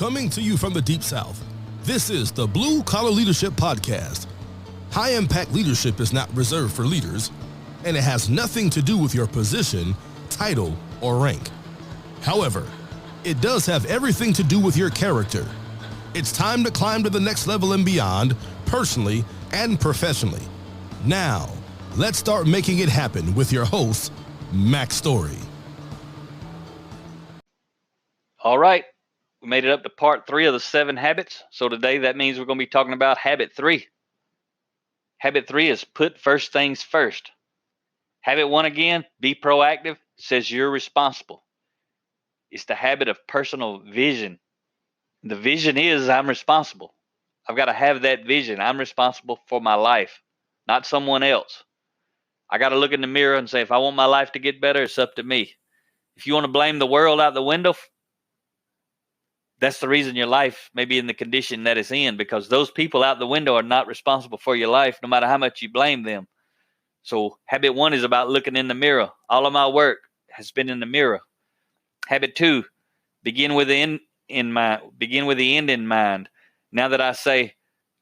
Coming to you from the Deep South, this is the Blue Collar Leadership Podcast. High-impact leadership is not reserved for leaders, and it has nothing to do with your position, title, or rank. However, it does have everything to do with your character. It's time to climb to the next level and beyond, personally and professionally. Now, let's start making it happen with your host, Mac Story. All right. We made it up to part 3 of the 7 habits. So today that means we're going to be talking about habit 3. Habit 3 is put first things first. Habit 1 again, be proactive, says you're responsible. It's the habit of personal vision. The vision is I'm responsible. I've got to have that vision. I'm responsible for my life, not someone else. I got to look in the mirror and say, if I want my life to get better, it's up to me. If you want to blame the world out the window, that's the reason your life may be in the condition that it's in, because those people out the window are not responsible for your life, no matter how much you blame them. So habit 1 is about looking in the mirror. All of my work has been in the mirror. Habit 2, begin with the end in mind. Now that I say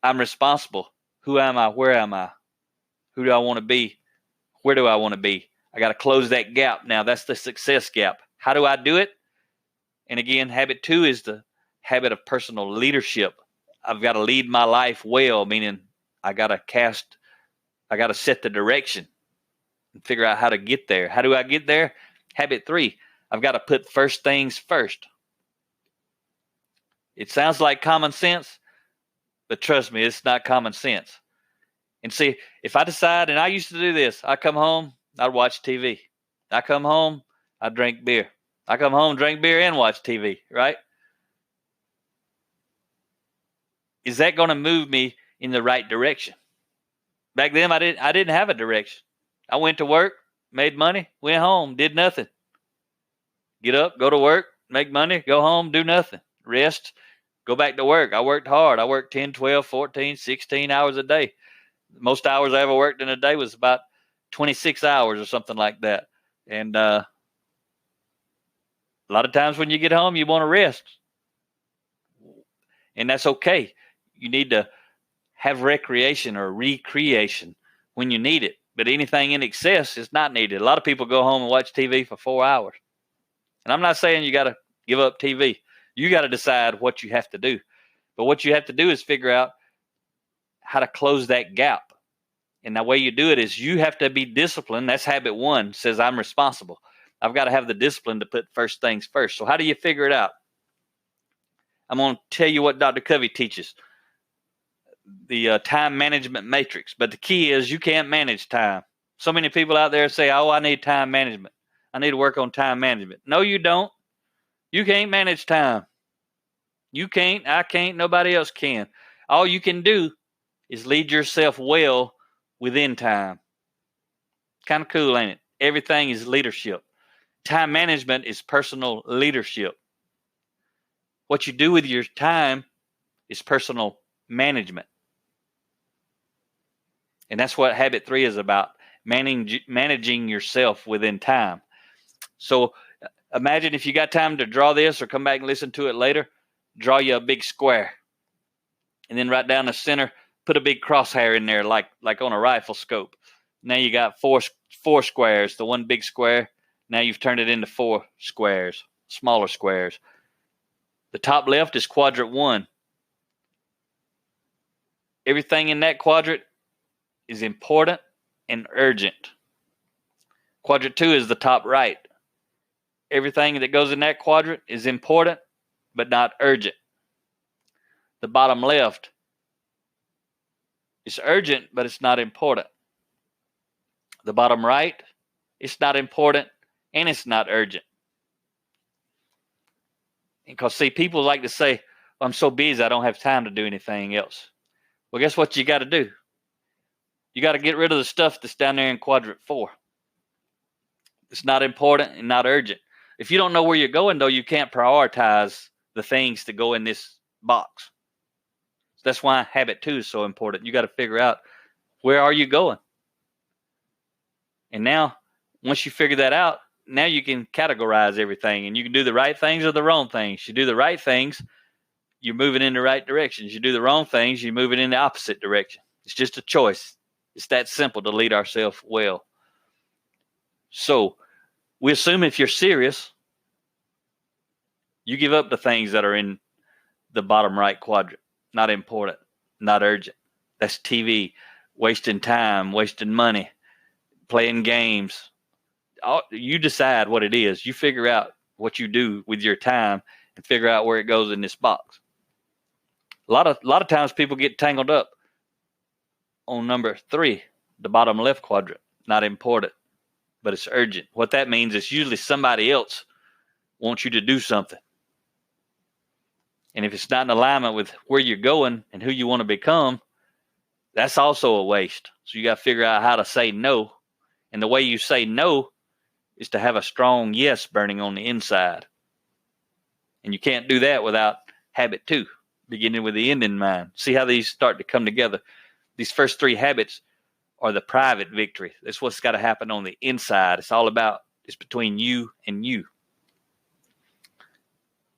I'm responsible, who am I? Where am I? Who do I want to be? Where do I want to be? I got to close that gap. Now that's the success gap. How do I do it? And again, habit 2 is the habit of personal leadership. I've got to lead my life well, meaning I got to set the direction and figure out how to get there. How do I get there? Habit 3, I've got to put first things first. It sounds like common sense, but trust me, it's not common sense. And see, if I decide, and I used to do this, I come home, I'd watch TV. I come home, I drink beer. I come home, drink beer, and watch TV, right? Is that going to move me in the right direction? Back then, I didn't have a direction. I went to work, made money, went home, did nothing. Get up, go to work, make money, go home, do nothing. Rest, go back to work. I worked hard. I worked 10, 12, 14, 16 hours a day. Most hours I ever worked in a day was about 26 hours or something like that. And a lot of times when you get home, you want to rest. And that's okay. You need to have recreation or recreation when you need it. But anything in excess is not needed. A lot of people go home and watch TV for 4 hours. And I'm not saying you got to give up TV. You got to decide what you have to do. But what you have to do is figure out how to close that gap. And the way you do it is you have to be disciplined. That's habit 1, says I'm responsible. I've got to have the discipline to put first things first. So how do you figure it out? I'm going to tell you what Dr. Covey teaches, the time management matrix. But the key is you can't manage time. So many people out there say, oh, I need time management. I need to work on time management. No, you don't. You can't manage time. You can't. I can't. Nobody else can. All you can do is lead yourself well within time. Kind of cool, ain't it? Everything is leadership. Time management is personal leadership. What you do with your time is personal management. And that's what habit 3 is about, managing yourself within time. So imagine if you got time to draw this or come back and listen to it later, draw you a big square. And then right down the center, put a big crosshair in there like on a rifle scope. Now you got four squares, the one big square. Now you've turned it into 4 squares, smaller squares. The top left is quadrant 1. Everything in that quadrant is important and urgent. Quadrant 2 is the top right. Everything that goes in that quadrant is important, but not urgent. The bottom left is urgent, but it's not important. The bottom right, it's not important, and it's not urgent. Because, see, people like to say, I'm so busy, I don't have time to do anything else. Well, guess what you got to do? You got to get rid of the stuff that's down there in quadrant 4. It's not important and not urgent. If you don't know where you're going, though, you can't prioritize the things to go in this box. So that's why habit 2 is so important. You got to figure out, where are you going? And now, once you figure that out, now you can categorize everything, and you can do the right things or the wrong things. You do the right things, you're moving in the right directions. You do the wrong things, you're moving in the opposite direction. It's just a choice. It's that simple to lead ourselves well. So we assume if you're serious, you give up the things that are in the bottom right quadrant. Not important, not urgent. That's TV, wasting time, wasting money, playing games. You decide what it is. You figure out what you do with your time and figure out where it goes in this box. A lot of times people get tangled up on number 3, the bottom left quadrant. Not important, but it's urgent. What that means is usually somebody else wants you to do something. And if it's not in alignment with where you're going and who you want to become, that's also a waste. So you got to figure out how to say no. And the way you say no is to have a strong yes burning on the inside. And you can't do that without habit 2, beginning with the end in mind. See how these start to come together. These first 3 habits are the private victory. That's what's got to happen on the inside. It's all about, it's between you and you.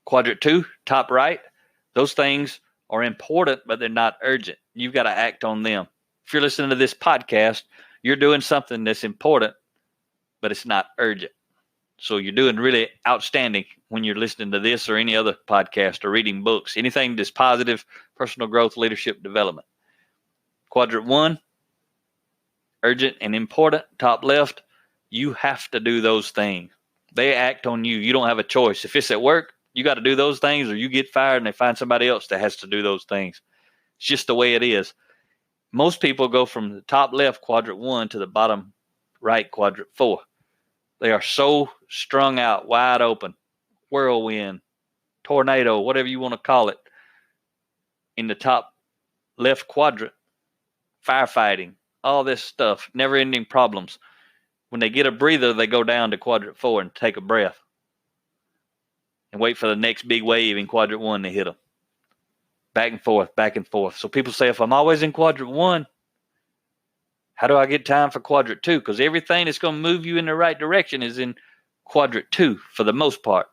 Quadrant 2, top right, those things are important, but they're not urgent. You've got to act on them. If you're listening to this podcast, you're doing something that's important, but it's not urgent. So you're doing really outstanding when you're listening to this or any other podcast or reading books, anything that's positive, personal growth, leadership development. Quadrant 1, urgent and important, top left, you have to do those things. They act on you. You don't have a choice. If it's at work, you got to do those things, or you get fired and they find somebody else that has to do those things. It's just the way it is. Most people go from the top left quadrant 1 to the bottom right quadrant 4. They are so strung out, wide open, whirlwind, tornado, whatever you want to call it, in the top left quadrant, firefighting, all this stuff, never-ending problems. When they get a breather, they go down to quadrant 4 and take a breath and wait for the next big wave in quadrant 1 to hit them. Back and forth, back and forth. So people say, if I'm always in quadrant 1, how do I get time for quadrant 2? Because everything that's going to move you in the right direction is in quadrant 2 for the most part.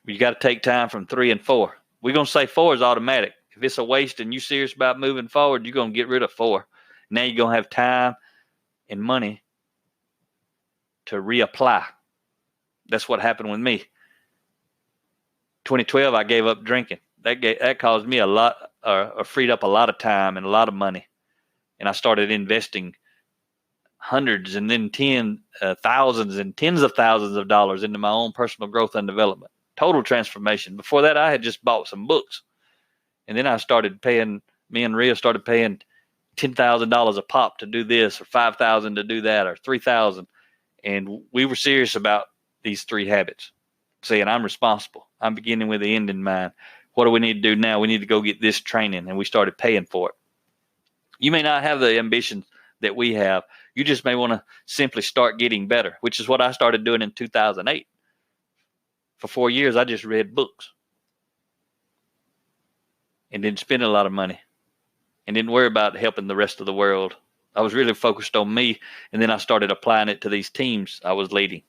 You got to take time from 3 and 4. We're going to say 4 is automatic. If it's a waste and you're serious about moving forward, you're going to get rid of 4. Now you're going to have time and money to reapply. That's what happened with me. 2012, I gave up drinking. That caused me a lot, or freed up a lot of time and a lot of money. And I started investing hundreds and then thousands and tens of thousands of dollars into my own personal growth and development. Total transformation. Before that, I had just bought some books. And then I started paying, me and Rhea started paying $10,000 a pop to do this, or $5,000 to do that, or $3,000. And we were serious about these 3 habits, saying I'm responsible. I'm beginning with the end in mind. What do we need to do now? We need to go get this training. And we started paying for it. You may not have the ambitions that we have. You just may want to simply start getting better, which is what I started doing in 2008. For 4 years, I just read books and didn't spend a lot of money and didn't worry about helping the rest of the world. I was really focused on me, and then I started applying it to these teams I was leading.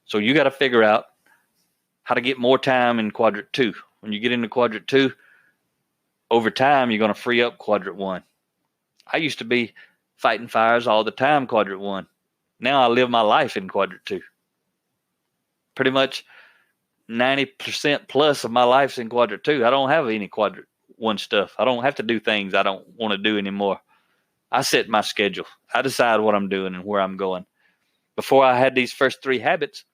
So you got to figure out how to get more time in quadrant 2. When you get into quadrant 2, over time, you're going to free up quadrant 1. I used to be fighting fires all the time, quadrant 1. Now I live my life in quadrant 2. Pretty much 90% plus of my life's in quadrant 2. I don't have any quadrant 1 stuff. I don't have to do things I don't want to do anymore. I set my schedule. I decide what I'm doing and where I'm going. Before I had these first 3 habits,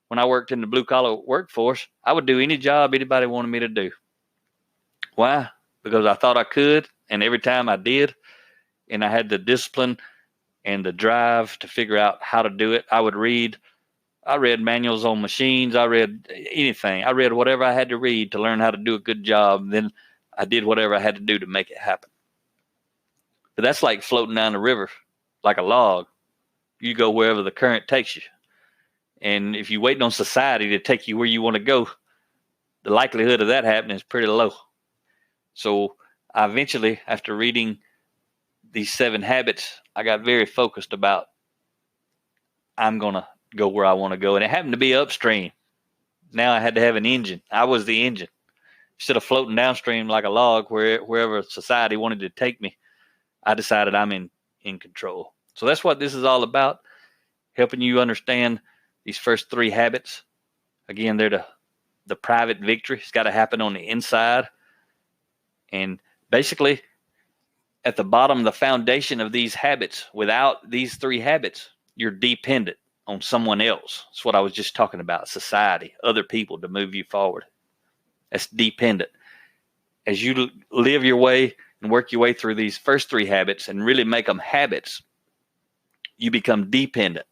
when I worked in the blue-collar workforce, I would do any job anybody wanted me to do. Why? Because I thought I could, and every time I did, and I had the discipline and the drive to figure out how to do it, I read manuals on machines. I read anything. I read whatever I had to read to learn how to do a good job. Then I did whatever I had to do to make it happen. But that's like floating down the river like a log. You go wherever the current takes you. And if you're waiting on society to take you where you want to go, the likelihood of that happening is pretty low. So I eventually, after reading these 7 habits, I got very focused about I'm going to go where I want to go. And it happened to be upstream. Now I had to have an engine. I was the engine. Instead of floating downstream like a log wherever society wanted to take me, I decided I'm in control. So that's what this is all about, helping you understand these first 3 habits. Again, they're the private victory. It's got to happen on the inside. And basically, at the bottom, the foundation of these habits, without these 3 habits, you're dependent on someone else. That's what I was just talking about, society, other people to move you forward. That's dependent. As you live your way and work your way through these first 3 habits and really make them habits, you become dependent.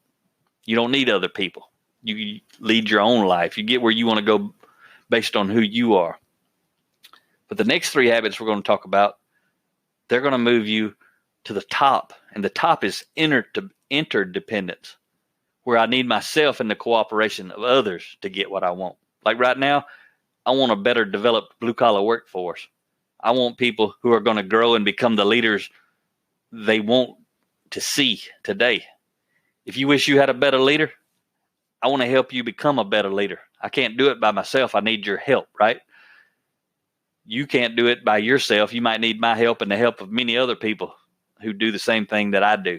You don't need other people. You lead your own life. You get where you want to go based on who you are. But the next 3 habits we're going to talk about, they're going to move you to the top. And the top is interdependence, where I need myself and the cooperation of others to get what I want. Like right now, I want a better developed blue-collar workforce. I want people who are going to grow and become the leaders they want to see today. If you wish you had a better leader, I want to help you become a better leader. I can't do it by myself. I need your help, right? You can't do it by yourself. You might need my help and the help of many other people who do the same thing that I do.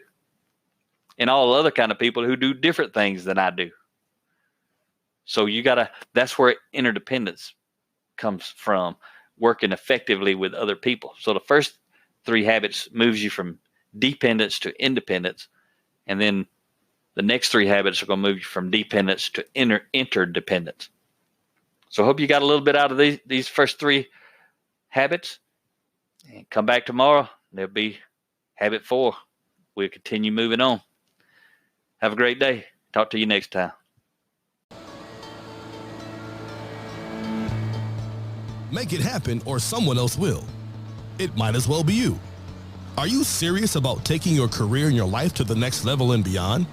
And all other kind of people who do different things than I do. So that's where interdependence comes from, working effectively with other people. So the first 3 habits moves you from dependence to independence. And then the next 3 habits are going to move you from dependence to interdependence. So I hope you got a little bit out of these first 3 habits. And come back tomorrow. There'll be habit 4. We'll continue moving on. Have a great day. Talk to you next time. Make it happen or someone else will. It might as well be you. Are you serious about taking your career and your life to the next level and beyond?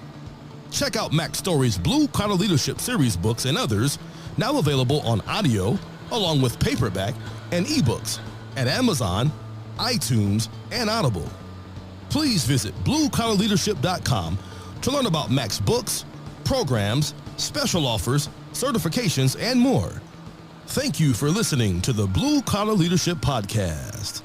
Check out Mac Story's Blue Collar Leadership series books and others, now available on audio, along with paperback and ebooks at Amazon, iTunes, and Audible. Please visit bluecollarleadership.com to learn about Mac's books, programs, special offers, certifications, and more. Thank you for listening to the Blue Collar Leadership Podcast.